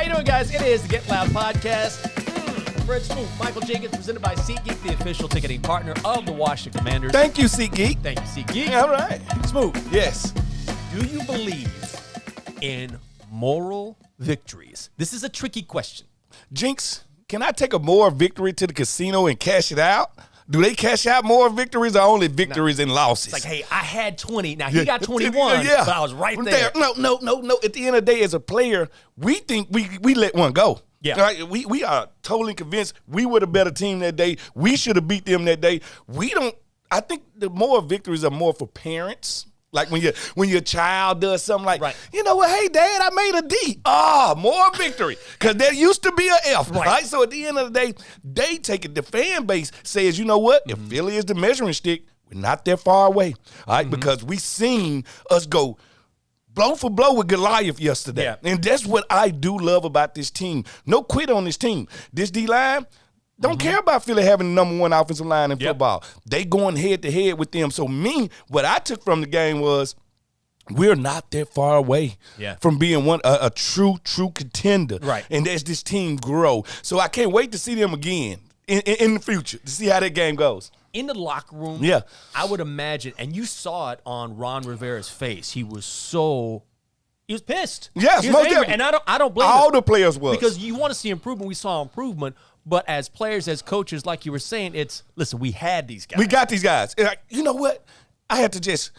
you doing, guys? It is the Get Loud Podcast. Fred Smooth, Michael Jenkins, presented by SeatGeek, the official ticketing partner of the Washington Commanders. Thank you, SeatGeek. Thank you, SeatGeek. All right. Smooth. Yes. Do you believe in moral victories? This is a tricky question. Jinx, can I take a moral victory to the casino and cash it out? Do they cash out more victories or only victories and losses? It's like, hey, I had 20. Now, he got 21, but I was right there. No. At the end of the day, as a player, we think we let one go. Yeah. Right? We are totally convinced we were the better team that day. We should have beat them that day. I think the moral victories are more for parents. Like when your child does something like, right. You know what, hey, Dad, I made a D. More victory. Because there used to be an F. Right? So at the end of the day, they take it. The fan base says, you know what, if Philly is the measuring stick, we're not that far away. All right, because we seen us go blow for blow with Goliath yesterday. Yeah. And that's what I do love about this team. No quit on this team. This D-line, don't care about Philly having the number one offensive line in football. They going head-to-head with them. So what I took from the game was we're not that far away from being a true contender. Right. And as this team grow. So I can't wait to see them again in the future, to see how that game goes. In the locker room, I would imagine, and you saw it on Ron Rivera's face, he was pissed. Yes, he was angry, and I don't blame all him. the players was. Because you want to see improvement. We saw improvement. But as players, as coaches, like you were saying, listen, we had these guys. We got these guys. And you know what? I had to just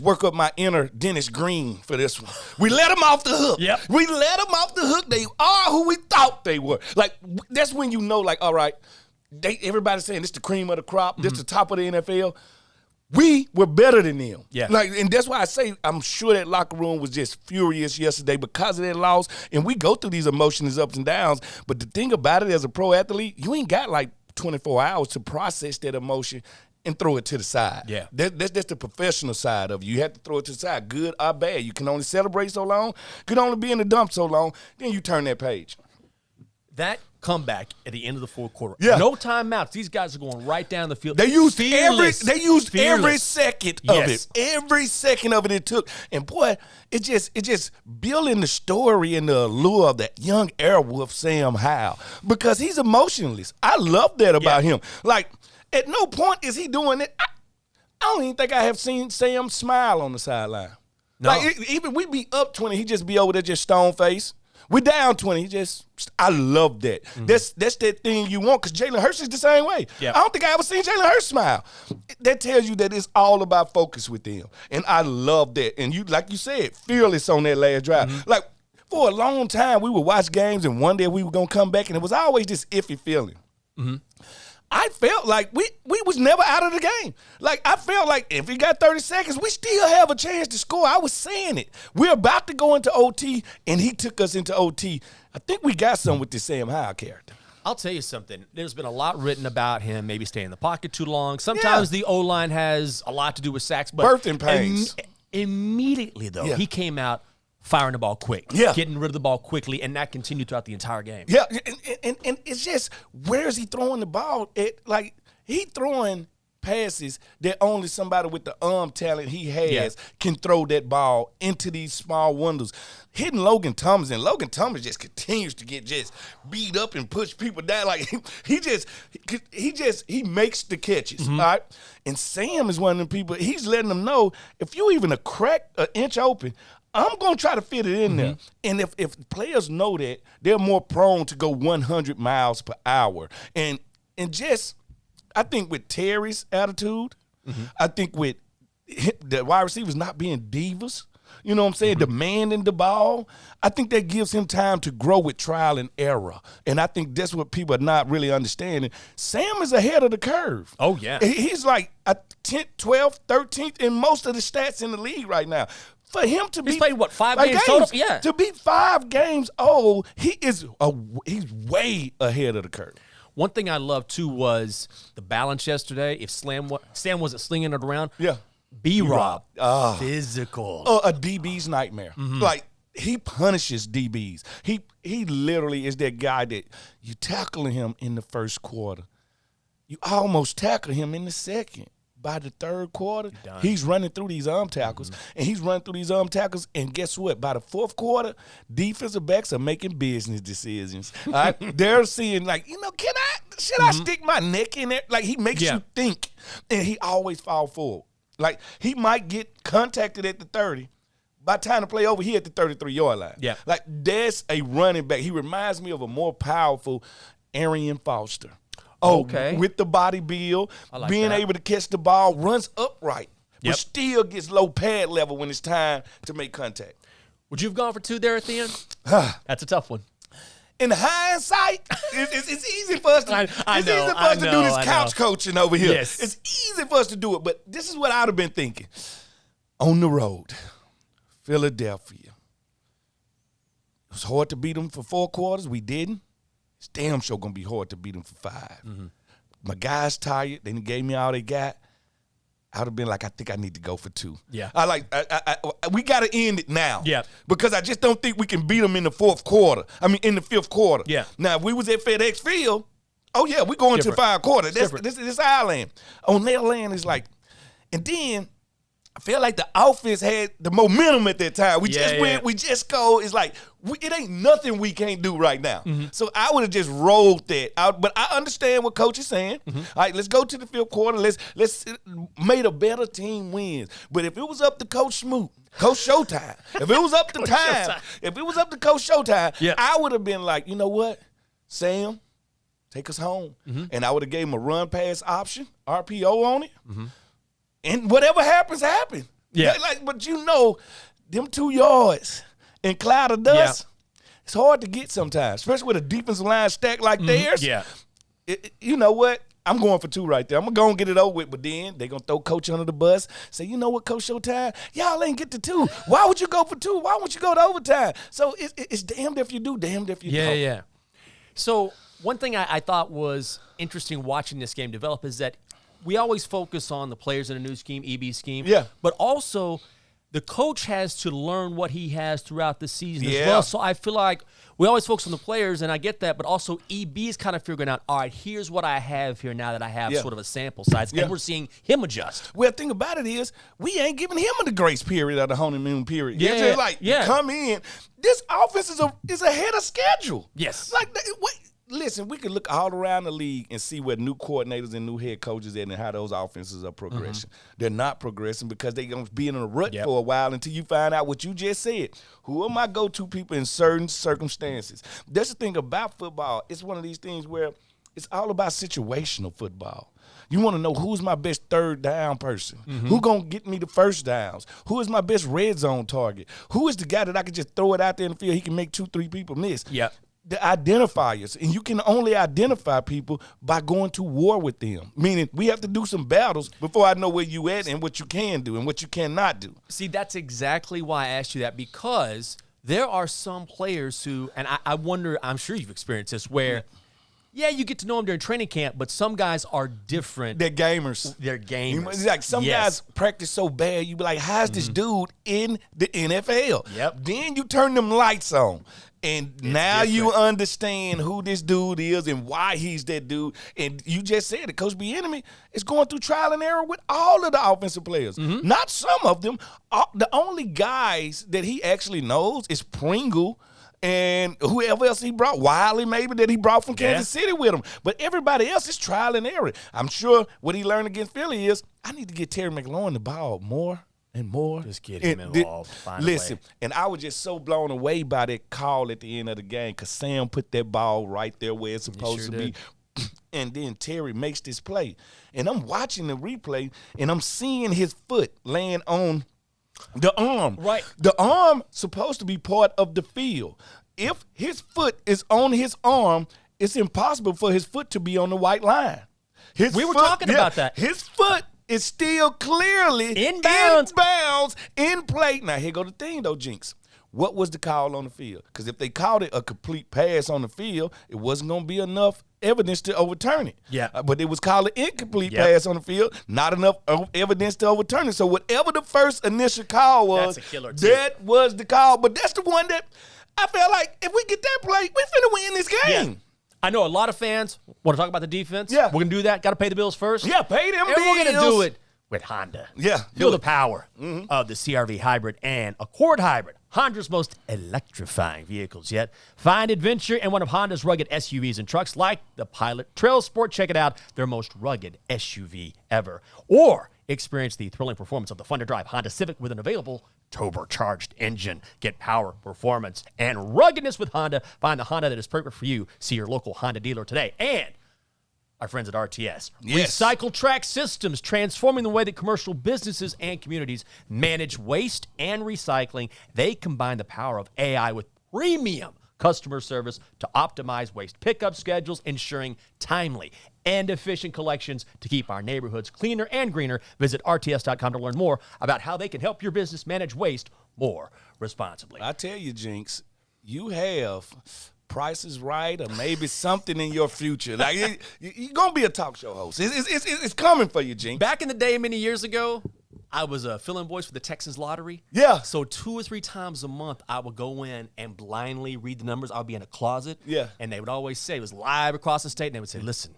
work up my inner Dennis Green for this one. We let them off the hook. Yep. We let them off the hook. They are who we thought they were. Like, that's when you know, like, all right, everybody's saying this the cream of the crop. This the top of the NFL. We were better than them. Yeah. And that's why I say I'm sure that locker room was just furious yesterday because of that loss. And we go through these emotions, ups and downs. But the thing about it, as a pro athlete, you ain't got like 24 hours to process that emotion and throw it to the side. Yeah. That's the professional side of you. You have to throw it to the side, good or bad. You can only celebrate so long, can only be in the dump so long, then you turn that page. That comeback at the end of the fourth quarter. Yeah. No timeouts. These guys are going right down the field. They used every Fearless. second of it. Every second of it took. And boy, it just building the story and the allure of that young Airwolf Sam Howell. Because he's emotionless. I love that about him. Like, at no point is he doing it. I don't even think I have seen Sam smile on the sideline. No. Like, even we be up 20, he just be over there just stone face. We down 20. I love that. That's that thing you want, because Jalen Hurts is the same way. Yep. I don't think I ever seen Jalen Hurts smile. That tells you that it's all about focus with them. And I love that. And you, like you said, fearless on that last drive. Like, for a long time, we would watch games and one day we were going to come back, and it was always this iffy feeling. I felt like we was never out of the game. Like, I felt like if we got 30 seconds, we still have a chance to score. I was saying it. We're about to go into OT, and he took us into OT. I think we got some with this Sam Howell character. I'll tell you something. There's been a lot written about him maybe staying in the pocket too long. Sometimes the O-line has a lot to do with sacks. But birthing pains. Immediately, though, he came out firing the ball quick, getting rid of the ball quickly, and that continued throughout the entire game. Yeah, and it's just, where is he throwing the ball? Like, he throwing passes that only somebody with the arm talent he has can throw that ball into these small windows. Hitting Logan Thomas, and Logan Thomas just continues to get just beat up and push people down. Like, he makes the catches, all right? And Sam is one of them people, he's letting them know, if you even a crack an inch open, I'm going to try to fit it in there. And if players know that, they're more prone to go 100 miles per hour. And just, I think with Terry's attitude, I think with the wide receivers not being divas, you know what I'm saying, demanding the ball, I think that gives him time to grow with trial and error. And I think that's what people are not really understanding. Sam is ahead of the curve. Oh, yeah. He's like a 10th, 12th, 13th in most of the stats in the league right now. For him to be, he's played, what, 5 games total? Yeah. To be 5 games old, he's way ahead of the curve. One thing I loved, too, was the balance yesterday. If Sam wasn't slinging it around, B-Rob, physical. A DB's nightmare. Like, he punishes DBs. He literally is that guy that you tackle him in the first quarter. You almost tackle him in the second. by the third quarter, he's running through these arm tackles, and he's running through these arm tackles, and guess what? By the fourth quarter, defensive backs are making business decisions. All right? They're seeing, like, should I stick my neck in there? Like, he makes you think, and he always fall forward. Like, he might get contacted at the 30. By the time to play over, he at the 33-yard line. Yeah. Like, that's a running back. He reminds me of a more powerful Arian Foster. Oh, okay. With the body build, like being able to catch the ball, runs upright, but still gets low pad level when it's time to make contact. Would you have gone for 2 there at the end? That's a tough one. In hindsight, it's easy for us to, do this couch coaching over here. Yes. It's easy for us to do it, but this is what I would have been thinking. On the road, Philadelphia. It was hard to beat them for 4 quarters. We didn't. It's damn sure going to be hard to beat them for 5. Mm-hmm. My guys tired. They gave me all they got. I would have been like, I think I need to go for 2. Yeah. We got to end it now. Yeah. Because I just don't think we can beat them in the fourth quarter. In the fifth quarter. Yeah. Now, if we was at FedEx Field, oh, yeah, we're going to 5 quarters. This our land. On their land is like, and then I feel like the offense had the momentum at that time. We just go. It's like, it ain't nothing we can't do right now. Mm-hmm. So I would have just rolled that out. But I understand what Coach is saying. Mm-hmm. All right, let's go to the fifth quarter. Let's made a better team wins. But if it was up to Coach Smoot, Coach Showtime, if it was up to Coach Showtime, I would have been like, you know what, Sam, take us home. Mm-hmm. And I would have gave him a run pass option, RPO on it. Mm-hmm. And whatever happens, happen. Yeah. But them 2 yards in cloud of dust, it's hard to get sometimes, especially with a defensive line stacked like theirs. Yeah. You know what? I'm going for 2 right there. I'm going to go and get it over with, but then they're going to throw Coach under the bus, say, you know what, Coach Showtime, y'all ain't get to 2. Why would you go for 2? Why would you go to overtime? So it's damned if you do, damned if you don't. Yeah. So one thing I thought was interesting watching this game develop is that we always focus on the players in a new scheme, EB scheme. Yeah. But also, the coach has to learn what he has throughout the season as well. So I feel like we always focus on the players, and I get that, but also EB is kind of figuring out, all right, here's what I have here now that I have sort of a sample size, and we're seeing him adjust. Well, the thing about it is, we ain't giving him the grace period of the honeymoon period. It's just like, come in. This offense is ahead of schedule. Yes. Listen, we could look all around the league and see where new coordinators and new head coaches at and how those offenses are progressing. Mm-hmm. They're not progressing because they're going to be in a rut for a while until you find out what you just said. Who are my go-to people in certain circumstances? That's the thing about football. It's one of these things where it's all about situational football. You want to know who's my best third down person? Mm-hmm. Who going to get me the first downs? Who is my best red zone target? Who is the guy that I can just throw it out there in the field, he can make 2-3 people miss? Yeah. The identifiers, and you can only identify people by going to war with them, meaning we have to do some battles before I know where you at and what you can do and what you cannot do. See, that's exactly why I asked you that, because there are some players who, and I wonder, I'm sure you've experienced this, where you get to know them during training camp, but some guys are different. They're gamers. It's like some guys practice so bad, you be like, how's this dude in the NFL? Yep. Then you turn them lights on. And now you understand who this dude is and why he's that dude. And you just said it, Coach Bieniemy is going through trial and error with all of the offensive players. Mm-hmm. Not some of them. The only guys that he actually knows is Pringle and whoever else he brought, Wiley maybe, that he brought from Kansas City with him. But everybody else is trial and error. I'm sure what he learned against Philly is, I need to get Terry McLaurin the ball more and more. Just get him involved. Listen, and I was just so blown away by that call at the end of the game because Sam put that ball right there where it's supposed to be. And then Terry makes this play. And I'm watching the replay, and I'm seeing his foot laying on the arm. Right. The arm supposed to be part of the field. If his foot is on his arm, it's impossible for his foot to be on the white line. We were talking about that. His foot is still clearly inbounds in play. Now, here go the thing, though, Jinx. What was the call on the field? Because if they called it a complete pass on the field, it wasn't going to be enough evidence to overturn it. Yeah. But it was called an incomplete pass on the field, not enough evidence to overturn it. So whatever the first initial call was, that's a killer too. That was the call. But that's the one that I felt like if we get that play, we finna win this game. Yeah. I know a lot of fans want to talk about the defense. Yeah. We're going to do that. Got to pay the bills first. Yeah, pay them bills. We're going to do it. with Honda. Yeah. Feel the power of the CR-V Hybrid and Accord Hybrid, Honda's most electrifying vehicles yet. Find adventure in one of Honda's rugged SUVs and trucks like the Pilot Trail Sport. Check it out, their most rugged SUV ever. Or experience the thrilling performance of the fun-to-drive Honda Civic with an available turbocharged engine. Get power, performance, and ruggedness with Honda. Find the Honda that is perfect for you. See your local Honda dealer today. And our friends at RTS. Yes. Recycle Track Systems, transforming the way that commercial businesses and communities manage waste and recycling. They combine the power of AI with premium customer service to optimize waste pickup schedules, ensuring timely and efficient collections to keep our neighborhoods cleaner and greener. Visit rts.com to learn more about how they can help your business manage waste more responsibly. I tell you, Jinx, you have Price is Right or maybe something in your future. Like you're going to be a talk show host. It's coming for you, Jinx. Back in the day, many years ago, I was a fill-in voice for the Texans Lottery. Yeah. So 2 or 3 times a month, I would go in and blindly read the numbers. I would be in a closet. Yeah. And they would always say, it was live across the state, and they would say, listen,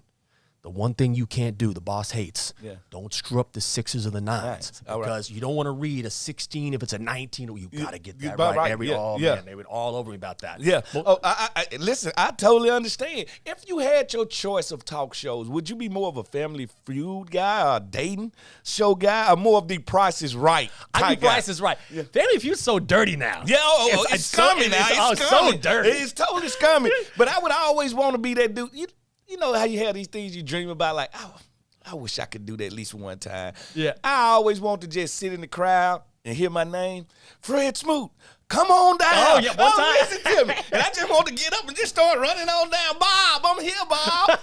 the one thing you can't do, the boss hates, don't screw up the 6s or the 9s. Because you don't want to read a 16 if it's a 19. Or you got to get that right. Man, they would all over me about that. Yeah. Well, Listen, I totally understand. If you had your choice of talk shows, would you be more of a Family Feud guy or a dating show guy or more of the Price is Right type I think Price is Right. Yeah. Family Feud's so dirty now. Yeah, it's scummy now. It's so dirty. It's totally scummy. But I would always want to be that dude. You know how you have these things you dream about, like, oh, I wish I could do that at least one time. Yeah. I always want to just sit in the crowd and hear my name, Fred Smoot. Come on down. Oh, yeah, one time. Listen to me. And I just want to get up and just start running on down. Bob, I'm here, Bob.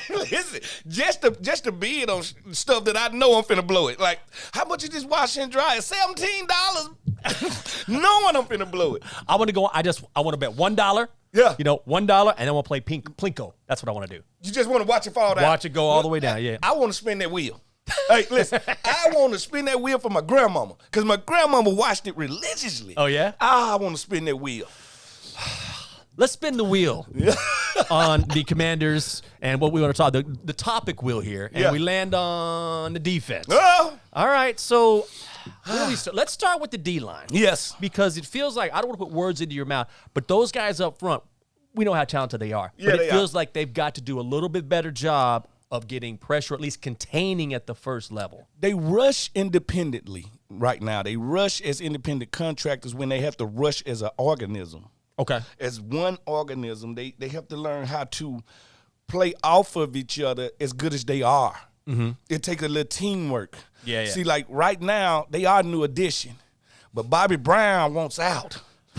Listen, just to bid on stuff that I know I'm finna blow it. Like, how much is this wash and dry? $17. Knowing I'm finna blow it. I want to go. I want to bet $1. Yeah. $1, and I want to play Plinko. That's what I want to do. You just want to watch it fall down. Watch it go all the way down, yeah. I want to spin that wheel. Hey, listen, I want to spin that wheel for my grandmama because my grandmama watched it religiously. Oh, yeah? I want to spin that wheel. Let's spin the wheel on the Commanders and what we want to talk, the topic wheel here, and we land on the defense. Oh. All right, so where do we start? Let's start with the D-line. Yes. Because it feels like, I don't want to put words into your mouth, but those guys up front, we know how talented they are. Yeah, but it feels like they've got to do a little bit better job of getting pressure, or at least containing at the first level. They rush independently right now. They rush as independent contractors when they have to rush as an organism. Okay. As one organism, they have to learn how to play off of each other as good as they are. Mm-hmm. It takes a little teamwork. Yeah. See, like right now, they are a new addition, but Bobby Brown wants out.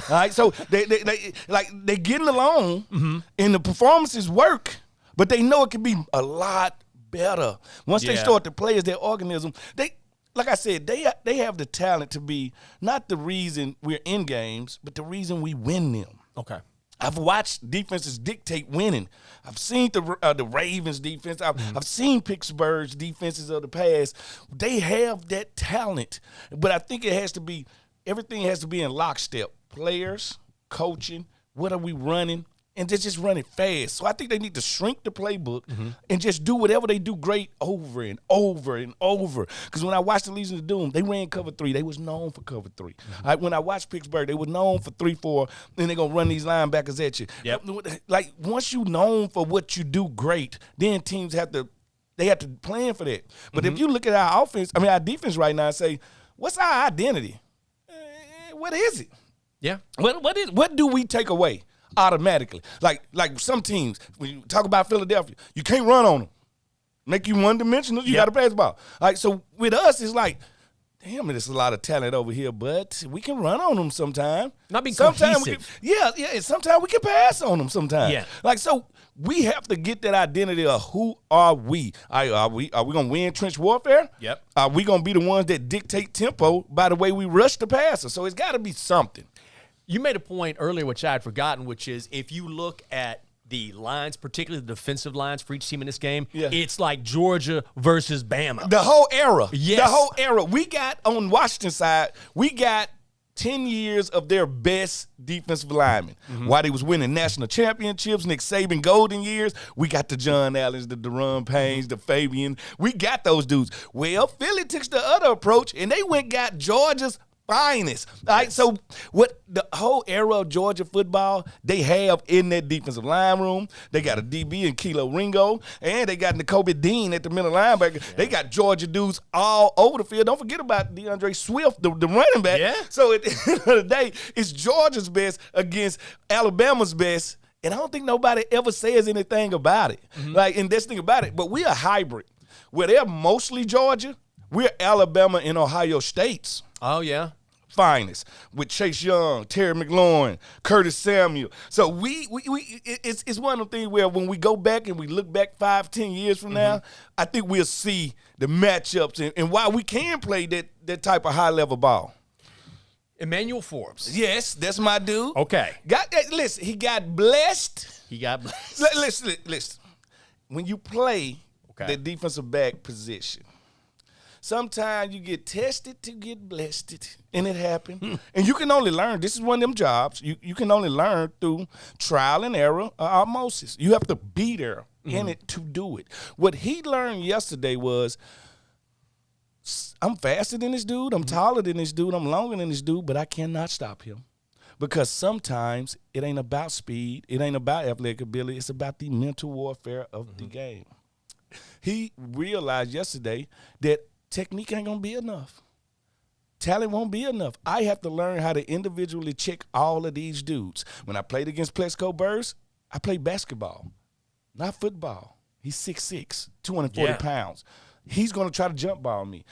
All right, so they getting along, and the performances work, but they know it can be a lot better once they start to play as their organism. Like I said, they have the talent to be not the reason we're in games, but the reason we win them. Okay. I've watched defenses dictate winning. I've seen the Ravens defense. I've seen Pittsburgh's defenses of the past. They have that talent, but I think everything has to be in lockstep. Players, coaching, what are we running? And just run it fast. So I think they need to shrink the playbook and just do whatever they do great over and over and over. Because when I watched the Legion of Doom, they ran cover 3. They was known for cover 3. When I watched Pittsburgh, they were known for 3-4, and they're going to run these linebackers at you. Yep. Like, once you're known for what you do great, then teams have to plan for that. But if you look at our defense right now and say, what's our identity? What is it? Yeah. What do we take away automatically? Like some teams, when you talk about Philadelphia, you can't run on them. Make you one-dimensional, you got to pass the ball. Like, so with us, it's like, damn, there's a lot of talent over here, but we can run on them sometimes. Not being sometimes cohesive. And sometimes we can pass on them sometimes. Yeah. Like, so we have to get that identity of who are we? Are we going to win trench warfare? Yep. Are we going to be the ones that dictate tempo by the way we rush the passer? So it's got to be something. You made a point earlier, which I had forgotten, which is if you look at the lines, particularly the defensive lines for each team in this game, it's like Georgia versus Bama. The whole era. Yes. The whole era. We got, on Washington side, we got 10 years of their best defensive linemen. While they was winning national championships, Nick Saban golden years, we got the John Allens, the Deron Paynes, the Fabian. We got those dudes. Well, Philly took the other approach, and they went got Georgia's finest. All right, so what the whole era of Georgia football, they have in that defensive line room, they got a DB in Kilo Ringo, and they got N'Kobe Dean at the middle linebacker. Yeah. They got Georgia dudes all over the field. Don't forget about DeAndre Swift, the running back. Yeah. So at the end of the day, it's Georgia's best against Alabama's best, and I don't think nobody ever says anything about it. Like, and this thing about it, but we're a hybrid. Where they're mostly Georgia, we're Alabama and Ohio States. Oh, yeah. Finest with Chase Young, Terry McLaurin, Curtis Samuel. So it's one of the things where when we go back and we look back 5-10 years from now, I think we'll see the matchups and why we can play that type of high-level ball. Emmanuel Forbes. Yes, that's my dude. Okay. Listen, he got blessed. Listen. When you play the defensive back position, sometimes you get tested to get blessed, and it happened. And you can only learn. This is one of them jobs. You can only learn through trial and error or osmosis. You have to be there in it to do it. What he learned yesterday was, I'm faster than this dude, I'm taller than this dude, I'm longer than this dude, but I cannot stop him. Because sometimes it ain't about speed, it ain't about athletic ability, it's about the mental warfare of the game. He realized yesterday that technique ain't going to be enough. Talent won't be enough. I have to learn how to individually check all of these dudes. When I played against Plexico Burrs, I played basketball, not football. He's 6'6", 240 pounds. He's going to try to jump ball me.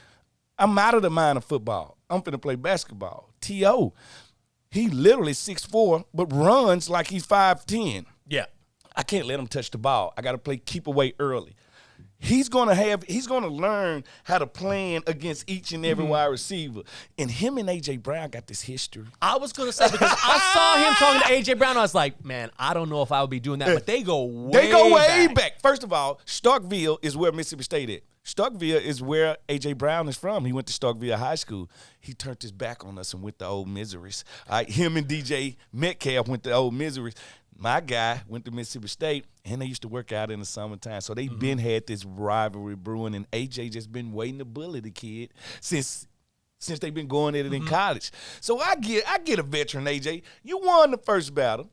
I'm out of the mind of football. I'm finna play basketball. T.O., he literally 6'4", but runs like he's 5'10". Yeah. I can't let him touch the ball. I got to keep away early. He's gonna learn how to plan against each and every wide receiver. And him and A.J. Brown got this history. I was gonna say, because I saw him talking to A.J. Brown, I was like, man, I don't know if I would be doing that, but they go way back. First of all, Starkville is where Mississippi State is. Starkville is where A.J. Brown is from. He went to Starkville High School. He turned his back on us and went to Old Miseries. Him and DJ Metcalf went to Old Miseries. My guy went to Mississippi State, and they used to work out in the summertime. So they been had this rivalry brewing, and A.J. just been waiting to bully the kid since they've been going at it in college. So I get a veteran, A.J. You won the first battle,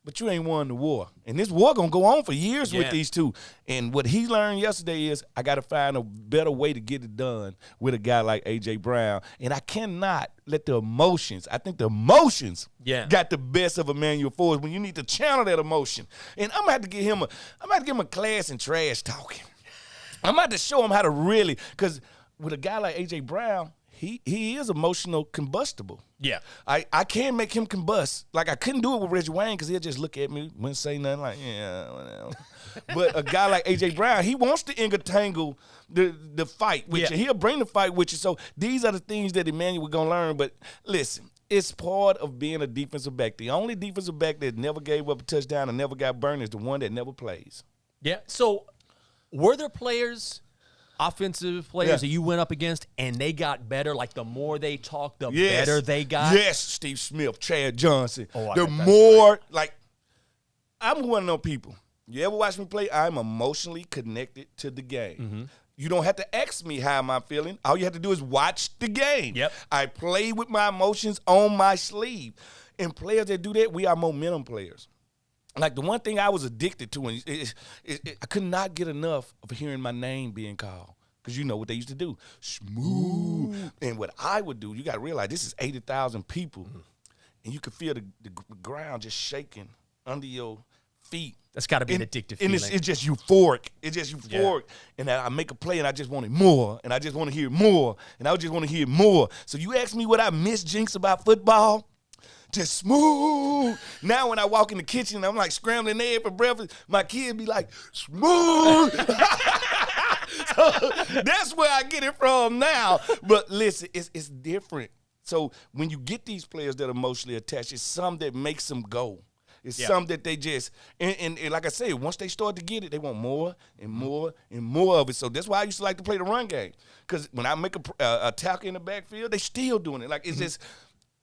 but you ain't won the war. And this war going to go on for years with these two. And what he learned yesterday is I got to find a better way to get it done with a guy like A.J. Brown. And I cannot let the emotions, I think the emotions got the best of Emmanuel Forbes when you need to channel that emotion. And I'm going to give him a class in trash talking. I'm going to have to show him how to really, because with a guy like A.J. Brown, he is emotional combustible. Yeah. I can't make him combust. Like, I couldn't do it with Reggie Wayne because he'll just look at me, wouldn't say nothing, like, yeah, whatever. But a guy like A.J. Brown, he wants to entangle the fight with you. He'll bring the fight with you. So these are the things that Emmanuel going to learn. But listen, it's part of being a defensive back. The only defensive back that never gave up a touchdown and never got burned is the one that never plays. Yeah. So were there players, offensive players that you went up against and they got better? Like, the more they talked, the better they got? Yes, Steve Smith, Chad Johnson. The more, like, I'm one of those people. You ever watch me play? I'm emotionally connected to the game. You don't have to ask me how am I feeling. All you have to do is watch the game. Yep. I play with my emotions on my sleeve. And players that do that, we are momentum players. Like, the one thing I was addicted to, and I could not get enough of hearing my name being called. Because you know what they used to do. Smooth. And what I would do, you got to realize this is 80,000 people. And you could feel the ground just shaking under your feet. That's got to be an addictive feeling. And it's just euphoric. It's just euphoric. Yeah. And I make a play, and I just wanted more. And I just want to hear more. And I just want to hear more. So you ask me what I miss, Jinx, about football? Just smooth. Now when I walk in the kitchen, I'm like scrambling egg for breakfast. My kid be like, smooth. So that's where I get it from now. But listen, it's different. So when you get these players that are emotionally attached, it's some that makes them go. It's some that they just, and like I said, once they start to get it, they want more and more and more of it. So that's why I used to like to play the run game. Because when I make a tackle in the backfield, they still doing it. Like, it's just,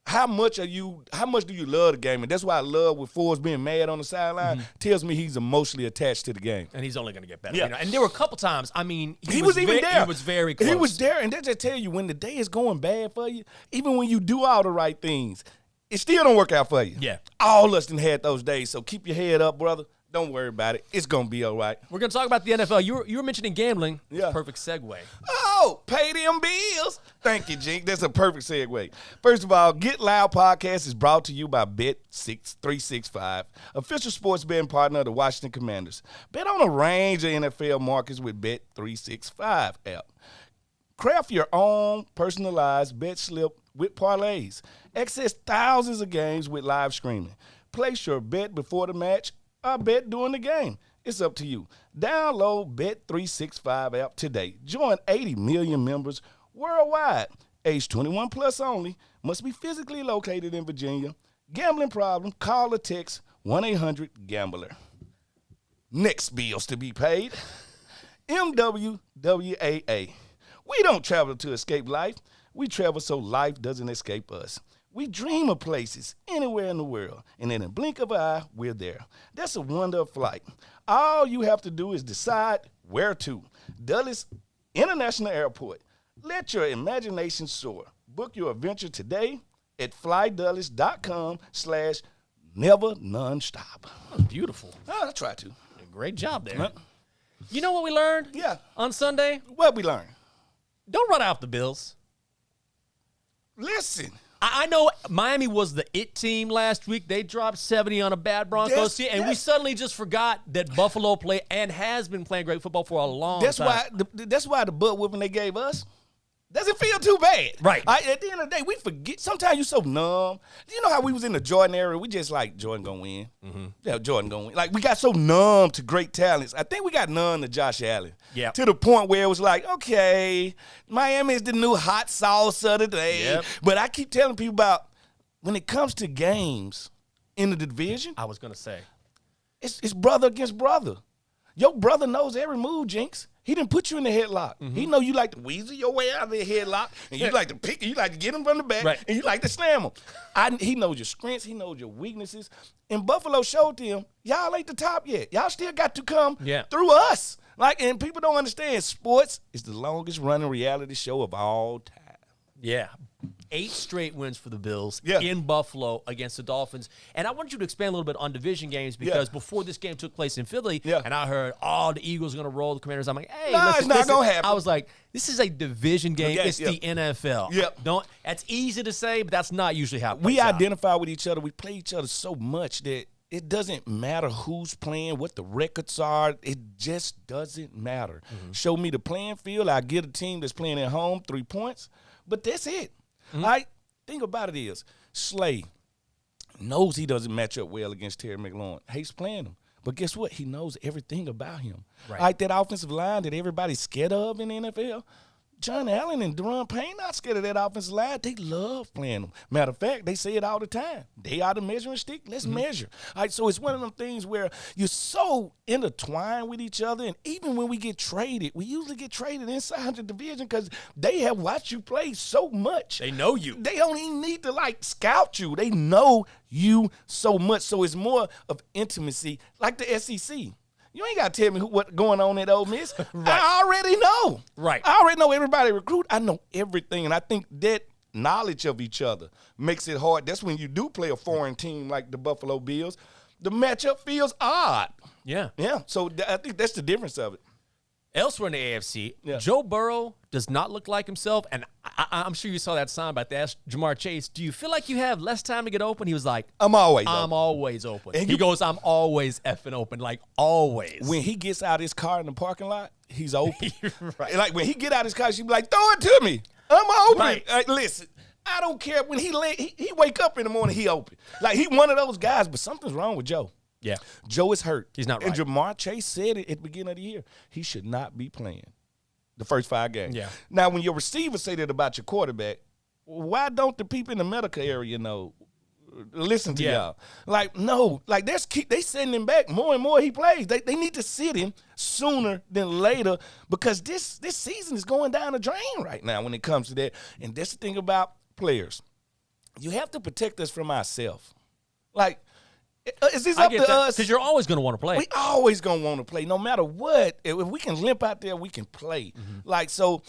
how much do you love the game? And that's why I love with Forbes being mad on the sideline. Tells me he's emotionally attached to the game. And he's only going to get better. Yeah. You know? And there were a couple times, I mean, he was even there. He was very close. He was there, and that just tell you when the day is going bad for you, even when you do all the right things, it still don't work out for you. Yeah. All of us done had those days, so keep your head up, brother. Don't worry about it. It's going to be all right. We're going to talk about the NFL. You were mentioning gambling. Yeah. Perfect segue. Oh, pay them bills. Thank you, Jink. That's a perfect segue. First of all, Get Loud Podcast is brought to you by Bet365, official sports betting partner of the Washington Commanders. Bet on a range of NFL markets with Bet365 app. Craft your own personalized bet slip with parlays. Access thousands of games with live streaming. Place your bet before the match or bet during the game. It's up to you. Download Bet365 app today. Join 80 million members worldwide. Age 21 plus only. Must be physically located in Virginia. Gambling problem? Call or text 1-800-GAMBLER. Next bills to be paid. MWWAA. We don't travel to escape life. We travel so life doesn't escape us. We dream of places anywhere in the world, and in a blink of an eye, we're there. That's a wonder of flight. All you have to do is decide where to. Dulles International Airport. Let your imagination soar. Book your adventure today at flydulles.com/nevernonstop. That was beautiful. I try to. Great job there. Huh? You know what we learned? Yeah. On Sunday? What we learn? Don't run out the Bills. Listen. I know Miami was the it team last week. They dropped 70 on a bad Broncos team, and we suddenly just forgot that Buffalo play and has been playing great football for a long time. That's why the butt whooping they gave us doesn't feel too bad. Right. At the end of the day, we forget. Sometimes you're so numb. You know how we was in the Jordan era? We just like, Jordan going to win. Mm-hmm. Yeah, Jordan going to win. Like, we got so numb to great talents. I think we got numb to Josh Allen. Yeah. To the point where it was like, okay, Miami is the new hot sauce of the day. Yep. But I keep telling people about when it comes to games in the division, I was going to say. it's brother against brother. Your brother knows every move, Jinx. He didn't put you in the headlock. Mm-hmm. He know you like to weasel your way out of the headlock, and you like to pick, you like to get him from the back, right, and you like to slam him. He knows your strengths. He knows your weaknesses. And Buffalo showed them, y'all ain't the top yet. Y'all still got to come through us. Like, and people don't understand, sports is the longest running reality show of all time. Yeah. 8 straight wins for the Bills in Buffalo against the Dolphins. And I want you to expand a little bit on division games because before this game took place in Philly, and I heard, the Eagles are going to roll the Commanders. I'm like, hey, it's not going to happen. I was like, this is a division game. It's the NFL. Yep. That's easy to say, but that's not usually how it plays We out. identify with each other. We play each other so much that it doesn't matter who's playing, what the records are. It just doesn't matter. Mm-hmm. Show me the playing field. I get a team that's playing at home 3 points, but that's it. Mm-hmm. All right? Think about it is, Slay knows he doesn't match up well against Terry McLaurin. Hates playing him. But guess what? He knows everything about him. Right. Like that offensive line that everybody's scared of in the NFL. John Allen and Deron Payne not scared of that offensive line. They love playing them. Matter of fact, they say it all the time. They are the measuring stick. Let's measure. All right, so it's one of them things where you're so intertwined with each other, and even when we get traded, we usually get traded inside the division because they have watched you play so much. They know you. They don't even need to, scout you. They know you so much, so it's more of intimacy, like the SEC. You ain't got to tell me what's going on at Ole Miss. Right. I already know. Right. I already know everybody recruit. I know everything. And I think that knowledge of each other makes it hard. That's when you do play a foreign team like the Buffalo Bills. The matchup feels odd. Yeah. Yeah. So I think that's the difference of it. Elsewhere in the AFC, Joe Burrow does not look like himself, and I'm sure you saw that sign, but they asked Jamar Chase, do you feel like you have less time to get open? He was like, I'm always open. And he goes, I'm always effing open, like always. When he gets out his car in the parking lot, he's open. Right. Like when he get out his car, she be like, throw it to me. I'm open. Right. Listen, I don't care. When he wake up in the morning, he open. Like he one of those guys, but something's wrong with Joe. Yeah. Joe is hurt. He's not right. And Jamar Chase said it at the beginning of the year. He should not be playing the first 5 games. Yeah. Now, when your receivers say that about your quarterback, why don't the people in the medical area know? Listen to y'all. Like, no. Like, they sending him back more and more he plays. They need to sit him sooner than later because this season is going down the drain right now when it comes to that. And that's the thing about players. you have to protect us from ourselves. Like, is this up to us? Because you're always going to want to play. We always going to want to play. No matter what, if we can limp out there, we can play. Like, so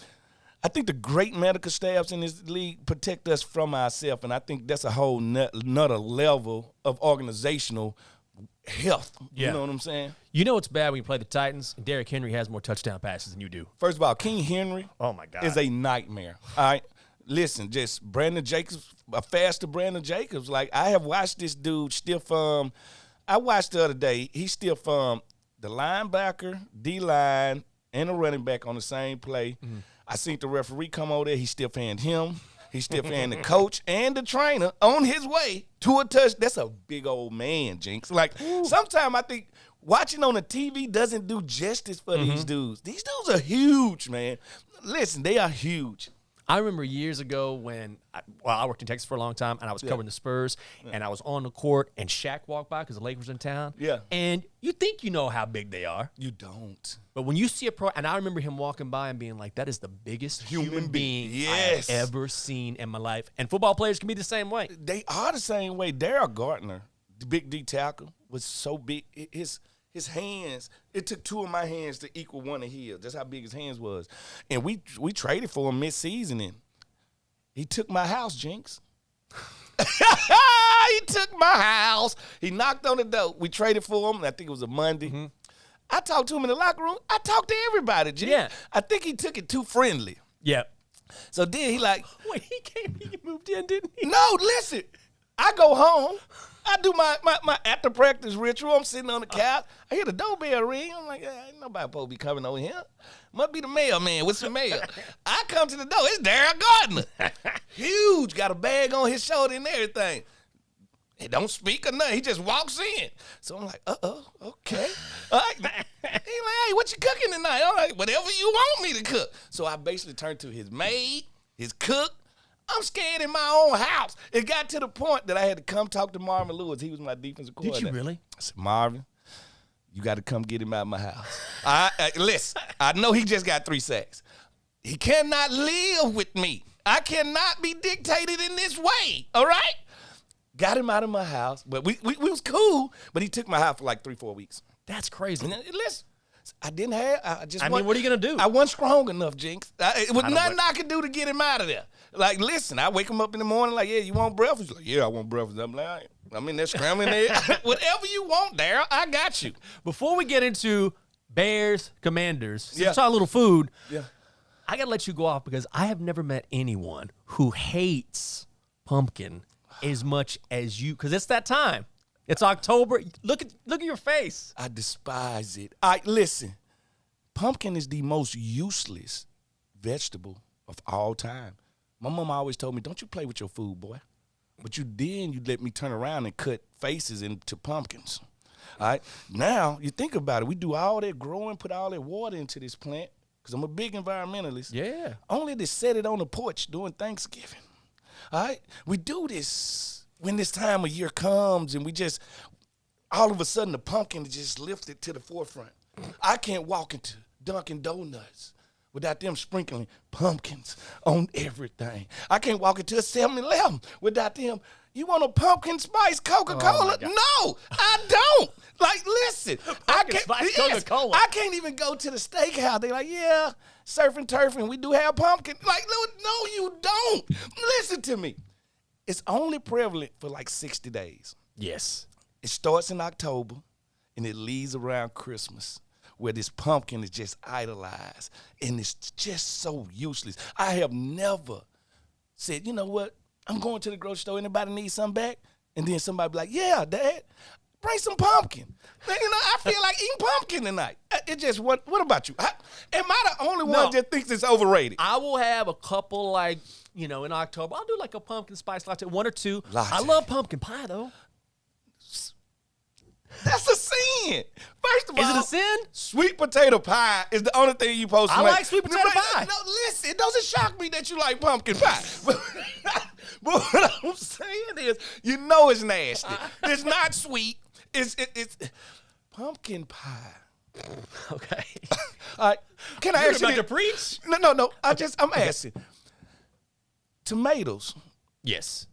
I think the great medical staffs in this league protect us from ourselves, and I think that's a whole another level of organizational health. Yeah. You know what I'm saying? You know it's bad when you play the Titans. Derrick Henry has more touchdown passes than you do. First of all, King Henry is a nightmare. All right? Listen, just Brandon Jacobs, a faster Brandon Jacobs. Like, I have watched this dude stiff I watched the other day, he stiff the linebacker, D-line, and the running back on the same play. I seen the referee come over there. He stiff-handed him. He stiff-handed the coach and the trainer on his way to a touch. That's a big old man, Jinx. Like, sometimes I think watching on the TV doesn't do justice for these dudes. These dudes are huge, man. Listen, they are huge. I remember years ago when I worked in Texas for a long time, and I was covering the Spurs, and I was on the court, and Shaq walked by because the Lakers were in town. Yeah. And you think you know how big they are. You don't. But when you see a pro, and I remember him walking by and being like, that is the biggest human being I've ever seen in my life. And football players can be the same way. They are the same way. Darryl Gardner, the big D tackle, was so big. His hands, it took two of my hands to equal one of his. That's how big his hands was. And we traded for him mid-season, and he took my house, Jinx. He took my house. He knocked on the door. We traded for him. I think it was a Monday. I talked to him in the locker room. I talked to everybody, Jinx. Yeah. I think he took it too friendly. Yeah. So then he like. Wait, he moved in, didn't he? No, listen. I go home. I do my after practice ritual. I'm sitting on the couch. I hear the doorbell ring. I'm like, ain't nobody supposed to be coming over here. Must be the mailman with some mail. I come to the door. It's Darryl Gardner. Huge. Got a bag on his shoulder and everything. He don't speak or nothing. He just walks in. So I'm like, okay. All right. He like, hey, what you cooking tonight? I'm like, whatever you want me to cook. So I basically turned to his maid, his cook. I'm scared in my own house. It got to the point that I had to come talk to Marvin Lewis. He was my defensive coordinator. Did you really? I said, Marvin, you got to come get him out of my house. Listen, I know he just got 3 sacks. He cannot live with me. I cannot be dictated in this way, all right? Got him out of my house, but we was cool, but he took my house for like 3-4 weeks. That's crazy. And listen, I didn't have, I mean, what are you going to do? I wasn't strong enough, Jinx. It was nothing I could do to get him out of there. Like, listen, I wake him up in the morning like, yeah, you want breakfast? He's like, yeah, I want breakfast. I'm like, all right. I'm in there scrambling there. Whatever you want, Darryl, I got you. Before we get into Bears, Commanders, talk a little food, yeah. I got to let you go off because I have never met anyone who hates pumpkin as much as you, because it's that time. It's October. Look at your face. I despise it. Listen, pumpkin is the most useless vegetable of all time. My mama always told me, don't you play with your food, boy. But you let me turn around and cut faces into pumpkins. All right? Now, you think about it. We do all that growing, put all that water into this plant, because I'm a big environmentalist. Yeah. Only to set it on the porch during Thanksgiving. All right? We do this when this time of year comes, and we just, all of a sudden, the pumpkin is just lifted to the forefront. I can't walk into Dunkin' Donuts without them sprinkling pumpkins on everything. I can't walk into a 7-Eleven without them. You want a pumpkin spice Coca-Cola? No, I don't. Like, listen. Pumpkin spice Coca-Cola. I can't even go to the steakhouse. They're like, yeah, surf and turf, and we do have pumpkin. Like, no, you don't. Listen to me. It's only prevalent for like 60 days. Yes. It starts in October, and it leads around Christmas, where this pumpkin is just idolized, and it's just so useless. I have never said, you know what, I'm going to the grocery store, anybody need something back? And then somebody be like, yeah, Dad, bring some pumpkin. Man, I feel like eating pumpkin tonight. It just, what about you? Am I the only one that thinks it's overrated? I will have a couple, like, in October. I'll do like a pumpkin spice latte, 1 or 2. Latte. I love pumpkin pie, though. That's a sin. First of all, is it a sin? Sweet potato pie is the only thing you supposed to make. I like sweet potato pie. No, listen, it doesn't shock me that you like pumpkin pie. But what I'm saying is, it's nasty. It's not sweet. It's pumpkin pie. Okay. All right. Can I ask you about to preach? No. I'm asking. Tomatoes. Yes.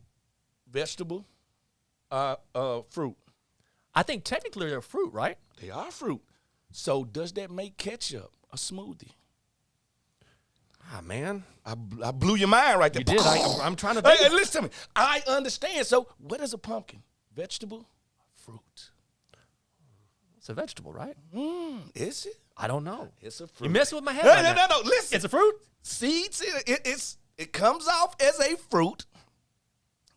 vegetable, fruit. I think technically they're fruit, right? They are fruit. So does that make ketchup a smoothie? Ah, man. I blew your mind right there. You did. I'm trying to think. Hey, listen to me. I understand. So what is a pumpkin? Vegetable? Fruit? It's a vegetable, right? Is it? I don't know. It's a fruit. You're messing with my head. No. Listen. It's a fruit? Seeds, it comes off as a fruit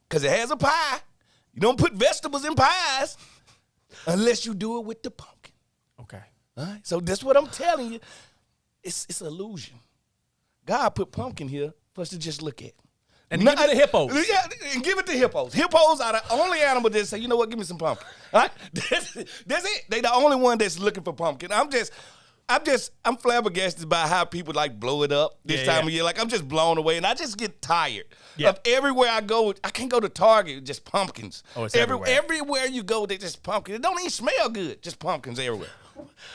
because it has a pie. You don't put vegetables in pies unless you do it with the pumpkin. Okay. All right? So that's what I'm telling you. It's illusion. God put pumpkin here for us to just look at. And give it to hippos. Yeah, and give it to hippos. Hippos are the only animal that say, you know what, give me some pumpkin. All right? That's it. They the only one that's looking for pumpkin. I'm flabbergasted by how people like blow it up this time of year. Like I'm just blown away, and I just get tired of everywhere I go. I can't go to Target, just pumpkins. Oh, it's everywhere. Everywhere you go, they just pumpkins. It don't even smell good. Just pumpkins everywhere.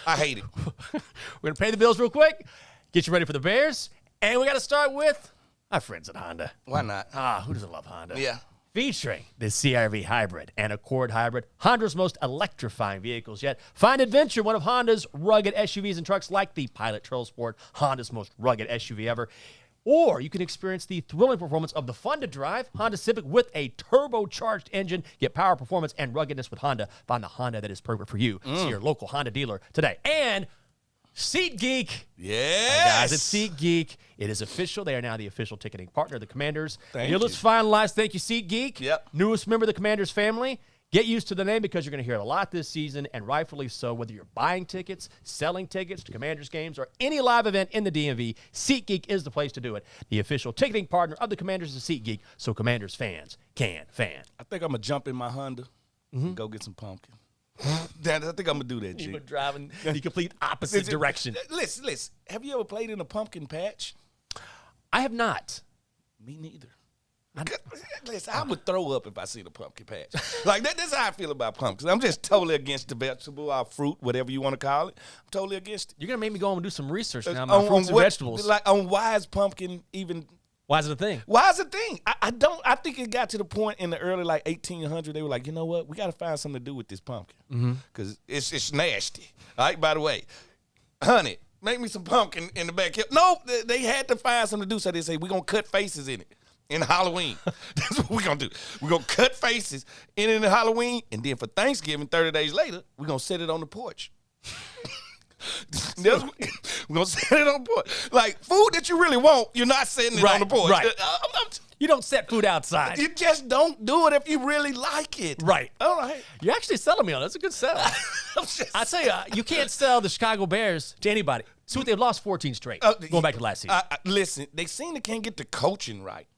I hate it. We're gonna pay the bills real quick. Get you ready for the Bears, and we got to start with our friends at Honda. Why not? Who doesn't love Honda? Yeah. Featuring the CR-V Hybrid and Accord Hybrid, Honda's most electrifying vehicles yet. Find adventure, one of Honda's rugged SUVs and trucks like the Pilot Trail Sport, Honda's most rugged SUV ever. Or you can experience the thrilling performance of the fun-to-drive Honda Civic with a turbocharged engine. Get power, performance, and ruggedness with Honda. Find the Honda that is perfect for you. See your local Honda dealer today. And SeatGeek. Yes. Guys, it's SeatGeek. It is official. They are now the official ticketing partner of the Commanders. Thank you. Let's finalize. Thank you, SeatGeek. Yep. Newest member of the Commanders family. Get used to the name because you're going to hear it a lot this season, and rightfully so. Whether you're buying tickets, selling tickets to Commanders games, or any live event in the DMV, SeatGeek is the place to do it. The official ticketing partner of the Commanders is SeatGeek, so Commanders fans can fan. I think I'm going to jump in my Honda and go get some pumpkin. Dad, I think I'm going to do that, G. You were driving the complete opposite direction. Listen. Have you ever played in a pumpkin patch? I have not. Me neither. Listen, I would throw up if I see the pumpkin patch. Like, that's how I feel about pumpkins. I'm just totally against the vegetable or fruit, whatever you want to call it. I'm totally against it. You're going to make me go home and do some research now about fruits and vegetables. Like, on why is pumpkin even... Why is it a thing? Why is it a thing? I think it got to the point in the early, 1800s, they were like, you know what? We got to find something to do with this pumpkin. Because it's nasty. All right, by the way. Honey, make me some pumpkin in the backyard. No, they had to find something to do, so they say, we're going to cut faces in it. In Halloween. That's what we're going to do. We're going to cut faces in Halloween, and then for Thanksgiving, 30 days later, we're going to set it on the porch. We're going to set it on the porch. Like, food that you really want, you're not setting it on the porch. Right. You don't set food outside. You just don't do it if you really like it. Right. All right. You're actually selling me on it. That's a good sell. I tell you, you can't sell the Chicago Bears to anybody. See what they've lost 14 straight. Going back to last season. Listen, they seem they can't get the coaching right.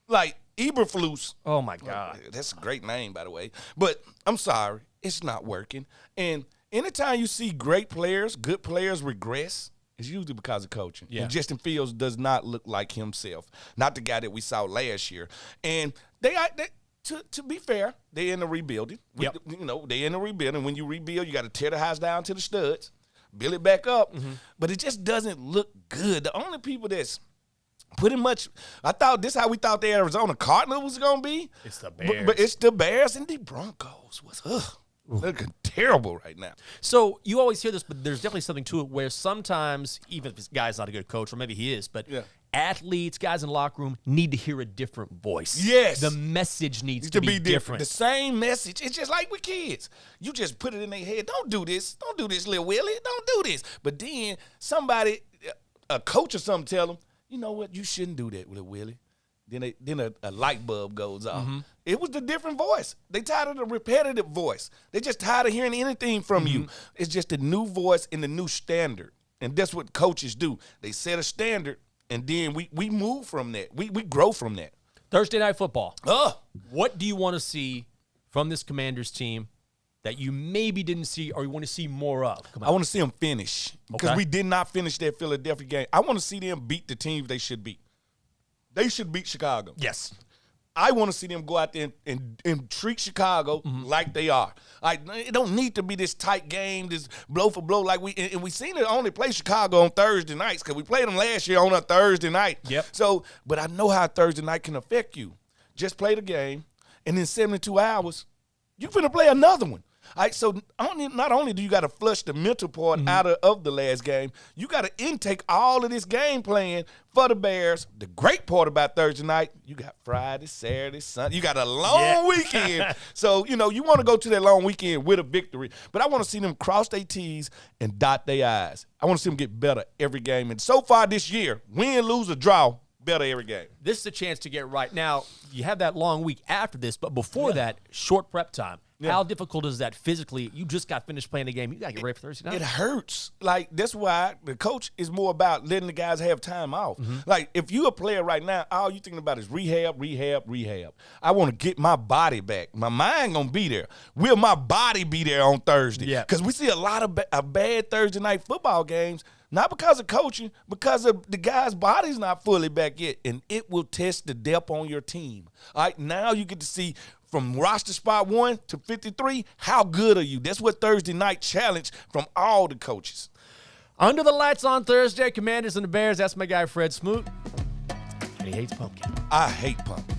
Like, Eberflus. Oh, my God. That's a great name, by the way. But I'm sorry. It's not working. And anytime you see great players, good players regress, it's usually because of coaching. Yeah. And Justin Fields does not look like himself. Not the guy that we saw last year. And to be fair, they're in the rebuilding. Yep. They're in the rebuilding. When you rebuild, you got to tear the house down to the studs, build it back up. But it just doesn't look good. The only people that's pretty much, this is how we thought the Arizona Cardinals was going to be. It's the Bears. But it's the Bears, and the Broncos was looking terrible right now. So you always hear this, but there's definitely something to it where sometimes, even if this guy's not a good coach, or maybe he is, but athletes, guys in the locker room need to hear a different voice. Yes. The message needs to be different. The same message. It's just like with kids. You just put it in their head. Don't do this. Don't do this, little Willie. Don't do this. But then somebody, a coach or something, tell them, you know what? You shouldn't do that, little Willie. Then a light bulb goes off. It was the different voice. They tired of the repetitive voice. They just tired of hearing anything from you. It's just a new voice and the new standard. And that's what coaches do. They set a standard, and then we move from that. We grow from that. Thursday Night Football. What do you want to see from this Commanders team that you maybe didn't see or you want to see more of? I want to see them finish because we did not finish that Philadelphia game. I want to see them beat the teams they should beat. They should beat Chicago. Yes. I want to see them go out there and treat Chicago like they are. It don't need to be this tight game, this blow for blow like we seen it only play Chicago on Thursday nights because we played them last year on a Thursday night. Yep. So, but I know how Thursday night can affect you. Just play the game and in 72 hours, you're going to play another one. All right, so not only do you got to flush the mental part out of the last game, you got to intake all of this game plan for the Bears. The great part about Thursday night, you got Friday, Saturday, Sunday. You got a long weekend. So, you want to go to that long weekend with a victory. But I want to see them cross their T's and dot their I's. I want to see them get better every game. And so far this year, win, lose, or draw, better every game. This is a chance to get right. Now, you have that long week after this, but before that, short prep time. Yeah. How difficult is that physically? You just got finished playing the game. You got to get ready for Thursday night. It hurts. Like, that's why the coach is more about letting the guys have time off. Like, if you a player right now, all you thinking about is rehab. I want to get my body back. My mind going to be there. Will my body be there on Thursday? Yeah. Because we see a lot of bad Thursday night football games, not because of coaching, because of the guy's body's not fully back yet. And it will test the depth on your team. All right, now you get to see from roster spot 1 to 53, how good are you? That's what Thursday night challenge from all the coaches. Under the lights on Thursday, Commanders and the Bears. That's my guy, Fred Smoot. And he hates pumpkin. I hate pumpkin.